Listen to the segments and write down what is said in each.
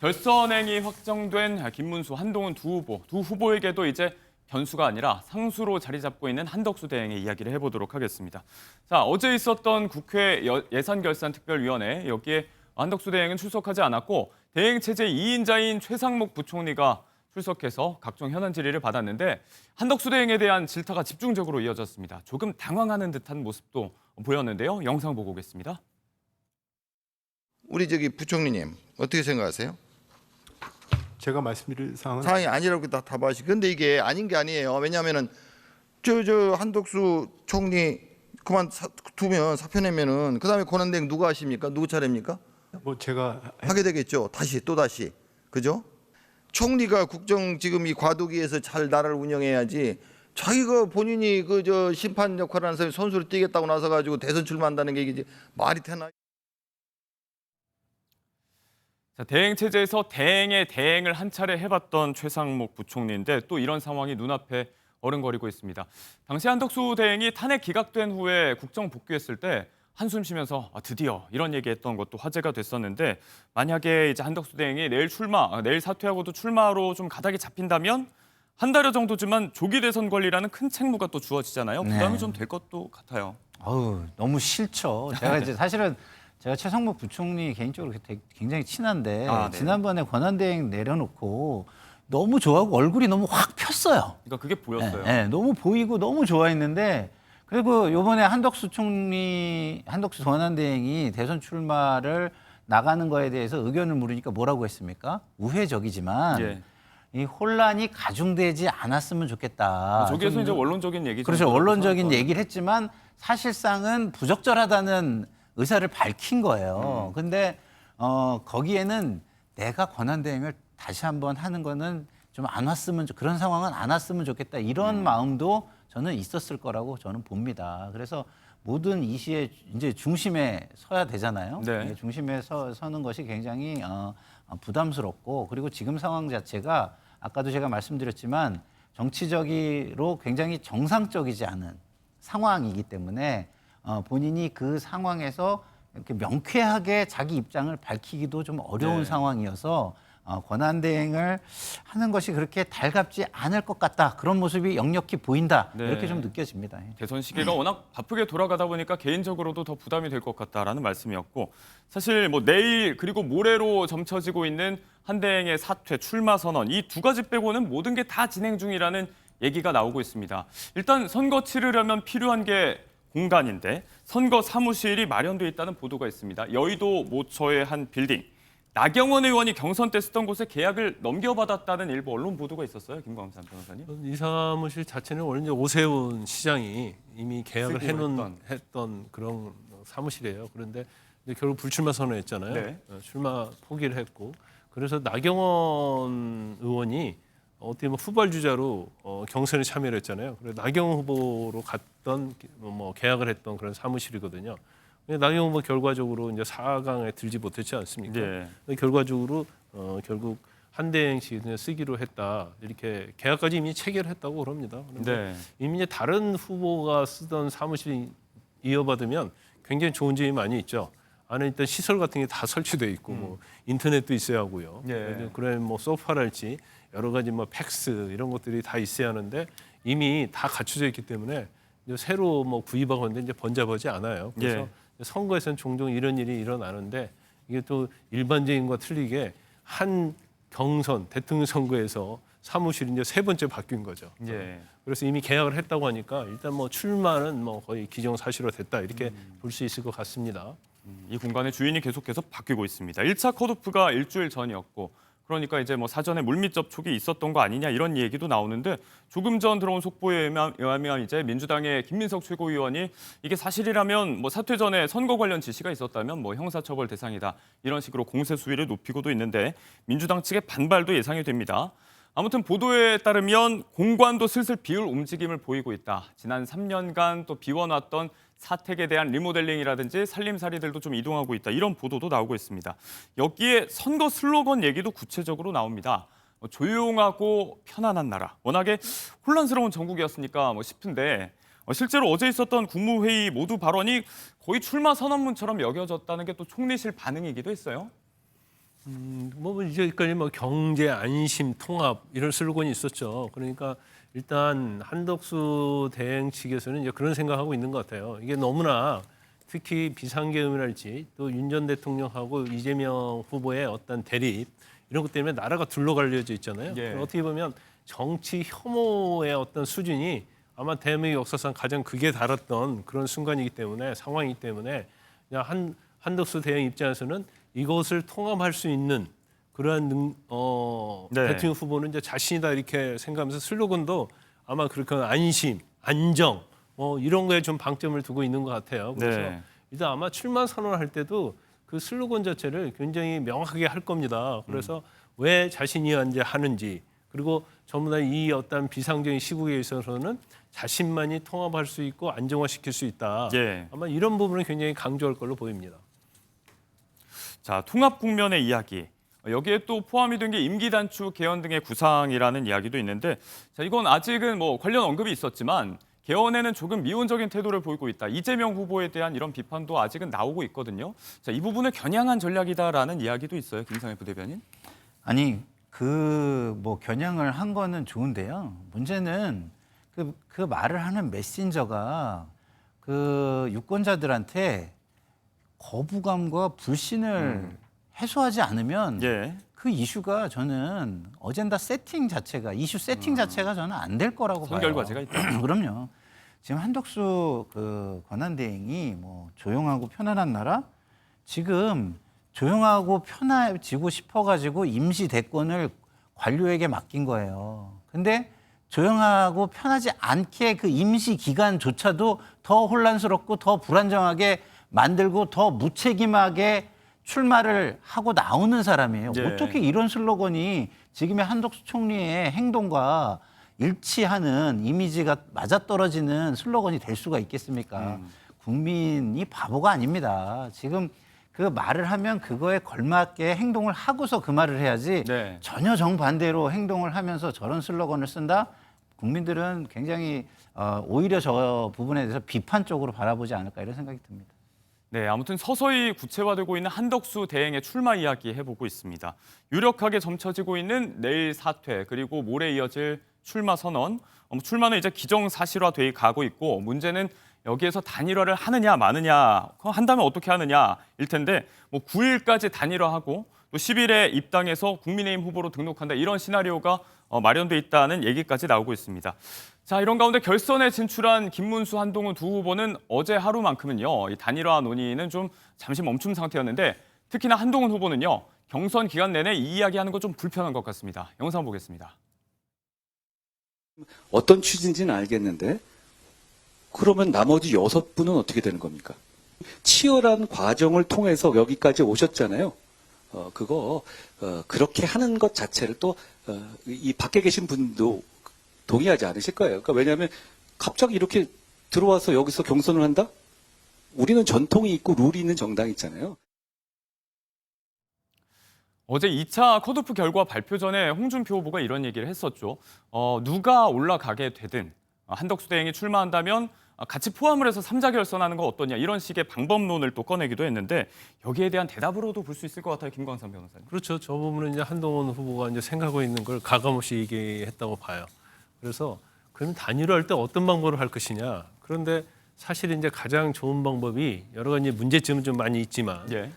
결선행이 확정된 김문수, 한동훈 두 후보에게도 이제 변수가 아니라 상수로 자리 잡고 있는 한덕수 대행의 이야기를 해보도록 하겠습니다. 자, 어제 있었던 국회 예산결산특별위원회, 여기에 한덕수 대행은 출석하지 않았고 대행 체제 2인자인 최상목 부총리가 출석해서 각종 현안 질의를 받았는데 한덕수 대행에 대한 질타가 집중적으로 이어졌습니다. 조금 당황하는 듯한 모습도 보였는데요. 영상 보고 오겠습니다. 우리 부총리님 어떻게 생각하세요? 제가 말씀드릴 사항이 아니라고 다 답하시. 근데 이게 아닌 게 아니에요. 왜냐하면은 저 한덕수 총리 두면 사표 내면은 그다음에 권한대행 누가 하십니까? 누구 차례입니까? 뭐 제가 하게 되겠죠. 다시 그죠? 총리가 국정 지금 이 과도기에서 잘 나라를 운영해야지. 자기가 본인이 심판 역할을 하는 사람이 선수를 뛰겠다고 나서 가지고 대선 출마한다는 게 이게 말이 되나? 자, 대행 체제에서 대행의 대행을 한 차례 해봤던 최상목 부총리인데 또 이런 상황이 눈앞에 어른거리고 있습니다. 당시 한덕수 대행이 탄핵 기각된 후에 국정 복귀했을 때 한숨 쉬면서 드디어 이런 얘기했던 것도 화제가 됐었는데 만약에 이제 한덕수 대행이 내일 사퇴하고도 출마로 좀 가닥이 잡힌다면 한 달여 정도지만 조기 대선 관리라는 큰 책무가 또 주어지잖아요. 부담이 좀 될 것도 같아요. 너무 싫죠. 제가 이제 사실은 제가 최상목 부총리 개인적으로 굉장히 친한데 네. 지난번에 권한대행 내려놓고 너무 좋아하고 얼굴이 너무 확 폈어요. 그러니까 그게 보였어요. 네, 너무 보이고 너무 좋아했는데 그리고 이번에 한덕수 권한대행이 대선 출마를 나가는 거에 대해서 의견을 물으니까 뭐라고 했습니까? 우회적이지만 예. 이 혼란이 가중되지 않았으면 좋겠다. 저기에서 이제 원론적인 얘기죠. 그렇죠. 원론적인 얘기를 했지만 사실상은 부적절하다는 의사를 밝힌 거예요. 근데 거기에는 내가 권한대행을 다시 한번 하는 거는 좀 안 왔으면 그런 상황은 안 왔으면 좋겠다. 이런 마음도 저는 있었을 거라고 저는 봅니다. 그래서 모든 이슈의 이제 중심에 서야 되잖아요. 네. 중심에 서는 것이 굉장히 부담스럽고 그리고 지금 상황 자체가 아까도 제가 말씀드렸지만 정치적으로 굉장히 정상적이지 않은 상황이기 때문에 본인이 그 상황에서 이렇게 명쾌하게 자기 입장을 밝히기도 좀 어려운 상황이어서 권한대행을 하는 것이 그렇게 달갑지 않을 것 같다. 그런 모습이 역력히 보인다. 네. 이렇게 좀 느껴집니다. 대선 시기가 워낙 바쁘게 돌아가다 보니까 개인적으로도 더 부담이 될 것 같다라는 말씀이었고 사실 뭐 내일 그리고 모레로 점쳐지고 있는 한대행의 사퇴, 출마 선언 이 두 가지 빼고는 모든 게 다 진행 중이라는 얘기가 나오고 있습니다. 일단 선거 치르려면 필요한 게 공간인데 선거 사무실이 마련돼 있다는 보도가 있습니다. 여의도 모처의 한 빌딩. 나경원 의원이 경선 때 쓰던 곳에 계약을 넘겨받았다는 일부 언론 보도가 있었어요. 김광삼 변호사님. 이 사무실 자체는 원래 이제 오세훈 시장이 이미 계약을 했던 그런 사무실이에요. 그런데 이제 결국 불출마 선언했잖아요. 네. 출마 포기를 했고 그래서 나경원 의원이 어떻게 보면 후발주자로 경선에 참여를 했잖아요. 그래서 나경원 후보로 갔던 계약을 했던 그런 사무실이거든요. 나경원 후보 결과적으로 이제 4강에 들지 못했지 않습니까? 네. 결과적으로 결국 한대행씩 쓰기로 했다. 이렇게 계약까지 이미 체결했다고 그럽니다. 그런데 이미 이제 다른 후보가 쓰던 사무실이 이어받으면 굉장히 좋은 점이 많이 있죠. 안에 일단 시설 같은 게 다 설치돼 있고 뭐 인터넷도 있어야 하고요. 그래 뭐 소파랄지 여러 가지 뭐 팩스 이런 것들이 다 있어야 하는데 이미 다 갖춰져 있기 때문에 이제 새로 뭐 구입하건데 이제 번잡하지 않아요. 그래서 선거에서는 종종 이런 일이 일어나는데 이게 또 일반적인 것과 틀리게 한 경선 대통령 선거에서 사무실이 이제 세 번째 바뀐 거죠. 그래서 이미 계약을 했다고 하니까 일단 뭐 출마는 뭐 거의 기정사실화 됐다 이렇게 볼 수 있을 것 같습니다. 이 공간의 주인이 계속해서 바뀌고 있습니다. 1차 컷오프가 일주일 전이었고 그러니까 이제 뭐 사전에 물밑 접촉이 있었던 거 아니냐 이런 얘기도 나오는데 조금 전 들어온 속보에 의하면 이제 민주당의 김민석 최고위원이 이게 사실이라면 뭐 사퇴 전에 선거 관련 지시가 있었다면 뭐 형사처벌 대상이다 이런 식으로 공세 수위를 높이고도 있는데 민주당 측의 반발도 예상이 됩니다. 아무튼 보도에 따르면 공관도 슬슬 비울 움직임을 보이고 있다. 지난 3년간 또 비워놨던 사택에 대한 리모델링이라든지 살림살이들도 좀 이동하고 있다. 이런 보도도 나오고 있습니다. 여기에 선거 슬로건 얘기도 구체적으로 나옵니다. 조용하고 편안한 나라. 워낙에 혼란스러운 전국이었으니까 싶은데 실제로 어제 있었던 국무회의 모두 발언이 거의 출마 선언문처럼 여겨졌다는 게 또 총리실 반응이기도 했어요. 뭐 이제까지 뭐 경제 안심 통합 이런 슬로건이 있었죠. 그러니까 일단 한덕수 대행 측에서는 이제 그런 생각하고 있는 것 같아요. 이게 너무나 특히 비상계엄이랄지 또 윤 전 대통령하고 이재명 후보의 어떤 대립 이런 것 때문에 나라가 둘러갈려져 있잖아요. 예. 어떻게 보면 정치 혐오의 어떤 수준이 아마 대한민국 역사상 가장 극에 달했던 그런 순간이기 때문에 상황이기 때문에 그냥 한덕수 대행 입장에서는 이것을 통합할 수 있는 그러한 네. 대통령 후보는 이제 자신이다 이렇게 생각하면서 슬로건도 아마 그렇게 안심, 안정 이런 거에 좀 방점을 두고 있는 것 같아요. 그래서 네. 일단 아마 출마 선언할 때도 그 슬로건 자체를 굉장히 명확하게 할 겁니다. 그래서 왜 자신이 이제 하는지 그리고 전부 다 이 어떤 비상적인 시국에 있어서는 자신만이 통합할 수 있고 안정화시킬 수 있다. 예. 아마 이런 부분을 굉장히 강조할 걸로 보입니다. 자, 통합 국면의 이야기. 여기에 또 포함이 된 게 임기 단축 개헌 등의 구상이라는 이야기도 있는데, 자, 이건 아직은 뭐 관련 언급이 있었지만 개헌에는 조금 미온적인 태도를 보이고 있다. 이재명 후보에 대한 이런 비판도 아직은 나오고 있거든요. 자, 이 부분을 겨냥한 전략이다라는 이야기도 있어요. 김상현 부대변인. 아니 그 뭐 겨냥을 한 거는 좋은데요. 문제는 그 말을 하는 메신저가 그 유권자들한테 거부감과 불신을 해소하지 않으면 예. 그 이슈가 저는 어젠다 세팅 자체가 이슈 세팅 자체가 저는 안 될 거라고 봐요. 선결과제가 있다. 그럼요. 지금 한덕수 그 권한대행이 뭐 조용하고 편안한 나라 지금 조용하고 편해지고 싶어가지고 임시 대권을 관료에게 맡긴 거예요. 근데 조용하고 편하지 않게 그 임시 기간조차도 더 혼란스럽고 더 불안정하게 만들고 더 무책임하게 출마를 하고 나오는 사람이에요. 네. 어떻게 이런 슬로건이 지금의 한덕수 총리의 행동과 일치하는 이미지가 맞아떨어지는 슬로건이 될 수가 있겠습니까? 국민이 바보가 아닙니다. 지금 그 말을 하면 그거에 걸맞게 행동을 하고서 그 말을 해야지 네. 전혀 정반대로 행동을 하면서 저런 슬로건을 쓴다? 국민들은 굉장히 오히려 저 부분에 대해서 비판적으로 바라보지 않을까 이런 생각이 듭니다. 네, 아무튼 서서히 구체화되고 있는 한덕수 대행의 출마 이야기 해보고 있습니다. 유력하게 점쳐지고 있는 내일 사퇴 그리고 모레 이어질 출마 선언. 출마는 이제 기정사실화돼 가고 있고 문제는 여기에서 단일화를 하느냐 마느냐 한다면 어떻게 하느냐일 텐데 뭐 9일까지 단일화하고 또 10일에 입당해서 국민의힘 후보로 등록한다 이런 시나리오가 마련돼 있다는 얘기까지 나오고 있습니다. 자, 이런 가운데 결선에 진출한 김문수, 한동훈 두 후보는 어제 하루만큼은요 이 단일화 논의는 좀 잠시 멈춤 상태였는데 특히나 한동훈 후보는요 경선 기간 내내 이 이야기하는 거 좀 불편한 것 같습니다. 영상 보겠습니다. 어떤 취지인지는 알겠는데 그러면 나머지 6분은 어떻게 되는 겁니까? 치열한 과정을 통해서 여기까지 오셨잖아요. 그렇게 하는 것 자체를 또 이 밖에 계신 분도 동의하지 않으실 거예요. 그러니까 왜냐하면 갑자기 이렇게 들어와서 여기서 경선을 한다? 우리는 전통이 있고 룰이 있는 정당이 있잖아요. 어제 2차 컷오프 결과 발표 전에 홍준표 후보가 이런 얘기를 했었죠. 누가 올라가게 되든 한덕수 대행이 출마한다면 같이 포함을 해서 3자 결선하는 거 어떠냐 이런 식의 방법론을 또 꺼내기도 했는데 여기에 대한 대답으로도 볼 수 있을 것 같아요. 김광삼 변호사님. 그렇죠. 저 부분은 이제 한동훈 후보가 이제 생각하고 있는 걸 가감없이 얘기했다고 봐요. 그래서 그럼 단일화할 때 어떤 방법을 할 것이냐. 그런데 사실 이제 가장 좋은 방법이 여러 가지 문제점은 좀 많이 있지만 예.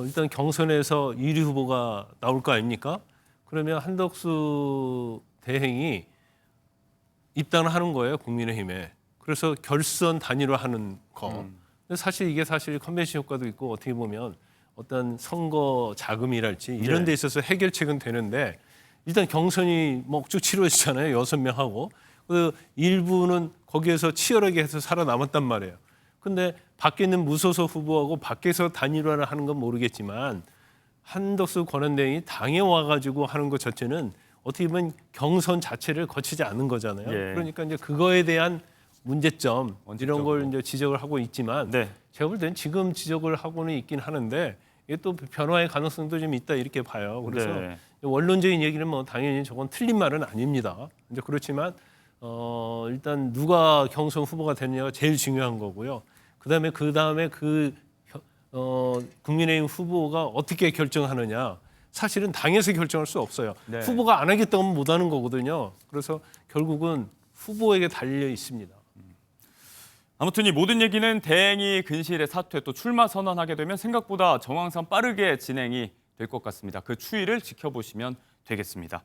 일단 경선에서 1위 후보가 나올 거 아닙니까? 그러면 한덕수 대행이 입당을 하는 거예요, 국민의힘에. 그래서 결선 단일화하는 거. 근데 사실 이게 사실 컨벤션 효과도 있고 어떻게 보면 어떤 선거 자금이랄지 이런 데 있어서 해결책은 되는데 일단 경선이 뭐 쭉 치러지잖아요, 6명하고. 그 일부는 거기에서 치열하게 해서 살아남았단 말이에요. 근데 밖에 있는 무소속 후보하고 밖에서 단일화를 하는 건 모르겠지만 한덕수 권한대행이 당에 와가지고 하는 것 자체는 어떻게 보면 경선 자체를 거치지 않은 거잖아요. 예. 그러니까 이제 그거에 대한 문제점 이런 걸 원칙적으로. 이제 지적을 하고 있지만 네. 제가 볼 때는 지금 지적을 하고는 있긴 하는데 이게 또 변화의 가능성도 좀 있다 이렇게 봐요. 그래서 네. 원론적인 얘기는 뭐 당연히 저건 틀린 말은 아닙니다. 이제 그렇지만 일단 누가 경선 후보가 되느냐가 제일 중요한 거고요. 그다음에 국민의힘 후보가 어떻게 결정하느냐 사실은 당에서 결정할 수 없어요. 네. 후보가 안 하겠다고 하면 못 하는 거거든요. 그래서 결국은 후보에게 달려 있습니다. 아무튼 이 모든 얘기는 대행이 근실의 사퇴 또 출마 선언하게 되면 생각보다 정황상 빠르게 진행이 될 것 같습니다. 그 추이를 지켜보시면 되겠습니다.